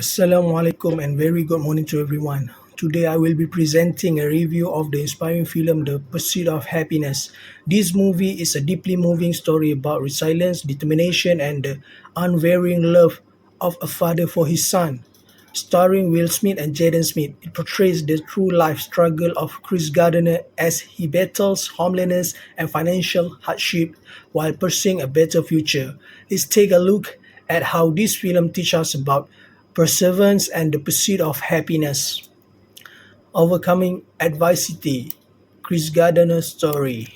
Assalamualaikum and very good morning to everyone. Today I will be presenting a review of the inspiring film The Pursuit of Happiness. This movie is a deeply moving story about resilience, determination and the unwavering love of a father for his son. Starring Will Smith and Jaden Smith, it portrays the true life struggle of Chris Gardner as he battles homelessness and financial hardship while pursuing a better future. Let's take a look at how this film teaches us about perseverance and the pursuit of happiness. Overcoming adversity. Chris Gardner's story.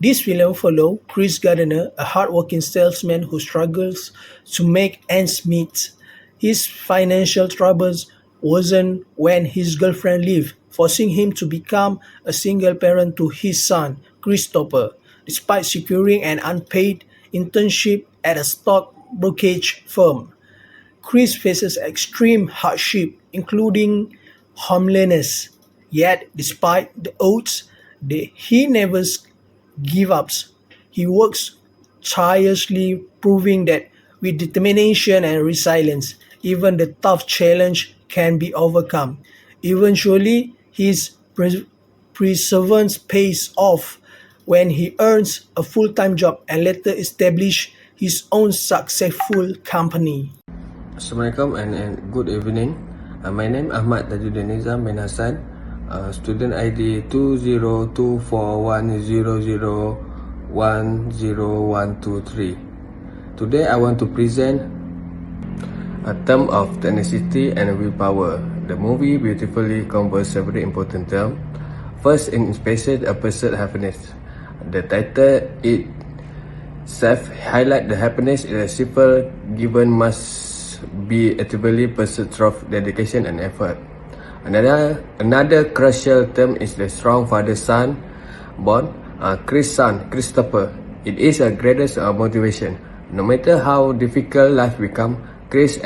This film follows Chris Gardner, a hardworking salesman who struggles to make ends meet. His financial troubles worsened when his girlfriend left, forcing him to become a single parent to his son, Christopher. Despite securing an unpaid internship at a stock brokerage firm, Chris faces extreme hardship, including homelessness. Yet, despite the odds, he never gives up. He works tirelessly, proving that with determination and resilience, even the tough challenge can be overcome. Eventually, his perseverance pays off when he earns a full-time job and later establishes his own successful company. Assalamualaikum and good evening. My name Ahmad Tajuddin Nizam bin Hassan, student ID 202410010123. Today I want to present a term of tenacity and willpower. The movie beautifully covers several important terms. First, in inspiration, a pursuit happiness. The title itself highlight the happiness is a simple given must be actively pursued through dedication and effort. Another crucial term is the strong father-son bond. Chris' son, Christopher, it is a greatest motivation. No matter how difficult life becomes, Chris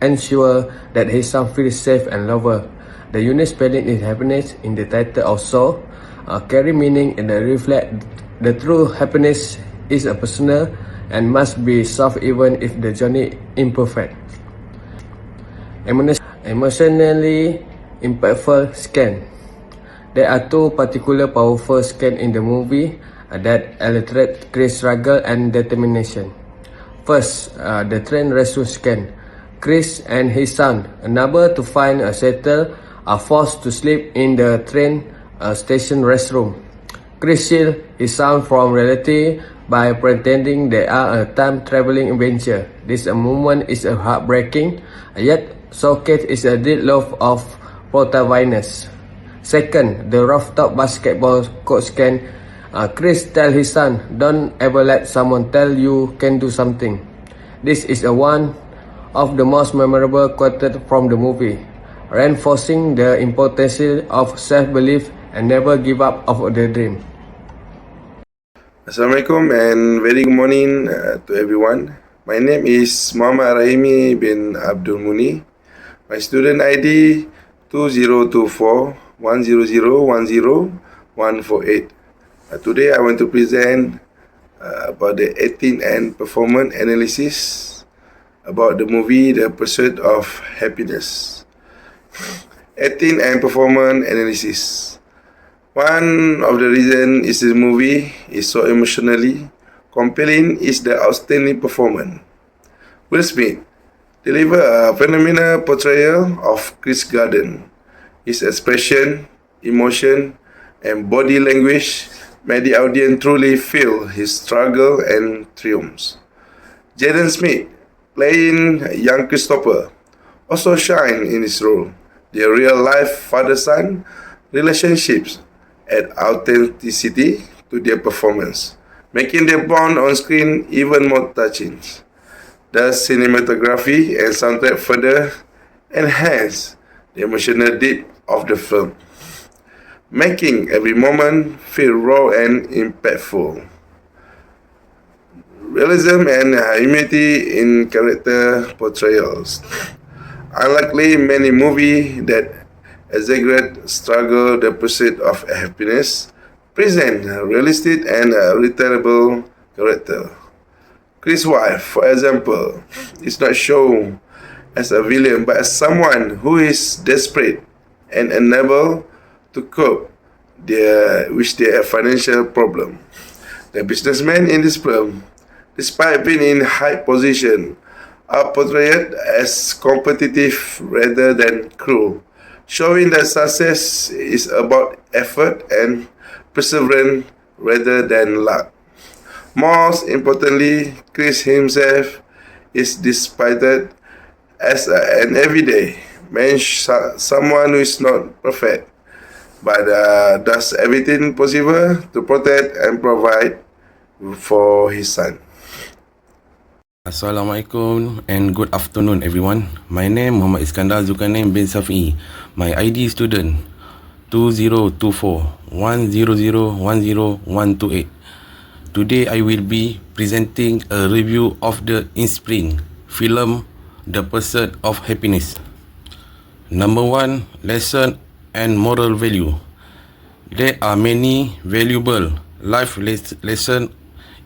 ensure that his son feels safe and loved. The unique spelling is happiness in the title also carry meaning and reflect the true happiness is a personal and must be solved even if the journey imperfect. Emotionally impactful scan. There are two particular powerful scans in the movie that illustrate Chris' struggle and determination. First, the train rescue scan. Chris and his son, unable to find a shelter, are forced to sleep in the train station restroom. Chris shields his son from reality by pretending they are a time-traveling adventure. This moment is heartbreaking, yet showcase is a deep love of protagonist. Second, the rooftop basketball coach can Chris tell his son, "Don't ever let someone tell you can do something." This is one of the most memorable quotes from the movie, reinforcing the importance of self-belief and never give up of the dream. Assalamualaikum and very good morning to everyone. My name is Muhammad Rahimi bin Abdul Muni. My student ID 202410010148. Today I want to present about the 18 and performance analysis about the movie The Pursuit of Happiness. 18 and performance analysis. One of the reasons is the movie is so emotionally compelling is the outstanding performance. Will Smith deliver a phenomenal portrayal of Chris Gardner. His expression, emotion, and body language made the audience truly feel his struggle and triumphs. Jaden Smith, playing young Christopher, also shine in his role. Their real-life father-son relationships add authenticity to their performance, making their bond on screen even more touching. The cinematography and soundtrack further enhance the emotional depth of the film, making every moment feel raw and impactful. Realism and humanity in character portrayals. Unlikely many movies that exaggerate struggle, the pursuit of happiness, present realistic and relatable character. Chris' wife, for example, is not shown as a villain, but as someone who is desperate and unable to cope with their financial problem. The businessmen in this film, despite being in high position, are portrayed as competitive rather than cruel, showing that success is about effort and perseverance rather than luck. Most importantly, Chris himself is depicted as an everyday man, someone who is not perfect, but does everything possible to protect and provide for his son. Assalamualaikum and good afternoon everyone. My name Muhammad Iskandar Zulkarnain bin Safi. My ID student 2024-100-10128. Today I will be presenting a review of the inspiring film The Pursuit of Happiness. Number 1, lesson and moral value. There are many valuable life lessons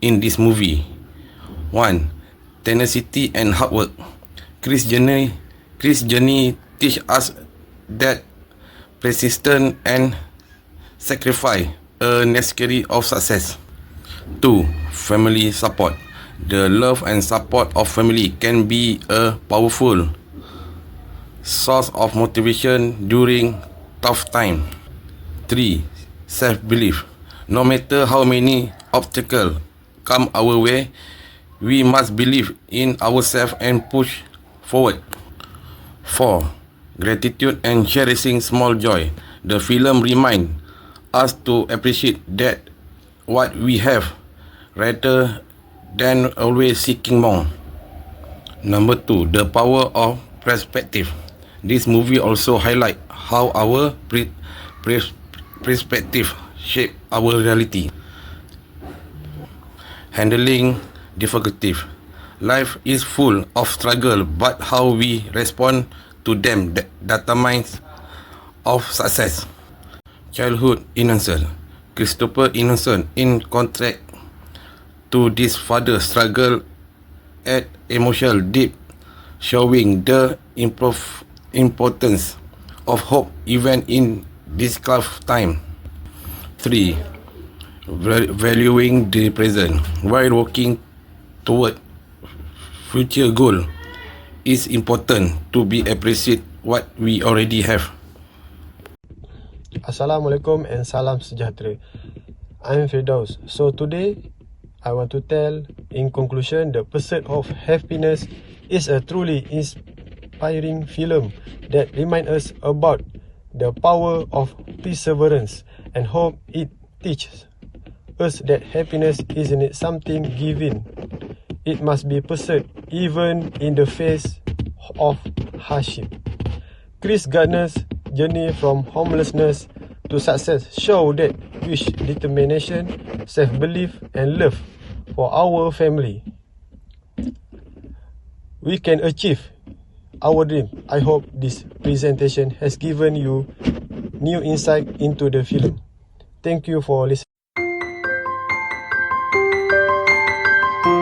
in this movie. 1. Tenacity and hard work. Chris' journey teach us that persistence and sacrifice are necessary of success. 2. Family support. The love and support of family can be a powerful source of motivation during tough time. 3. Self-belief. No matter how many obstacles come our way, we must believe in ourselves and push forward. 4. Gratitude and cherishing small joy. The film reminds us to appreciate that what we have rather than always seeking more. Number 2, the power of perspective. This movie also highlights how our perspective shape our reality. Handling difficulty. Life is full of struggle, but how we respond to them determines of success. Childhood innocence. Christopher Innocent, in contrast to this father, struggle at emotional deep, showing the importance of hope even in this tough time. 3. Valuing the present. While working toward future goal, it's important to be appreciate what we already have. Assalamualaikum and salam sejahtera. I'm Firdaus. So today, I want to tell, in conclusion, The Pursuit of Happiness is a truly inspiring film that reminds us about the power of perseverance and hope. It teaches us that happiness isn't something given. It must be pursued even in the face of hardship. Chris Gardner's journey from homelessness to success show that with determination, self-belief and love for our family, we can achieve our dream. I hope this presentation has given you new insight into the film. Thank you for listening.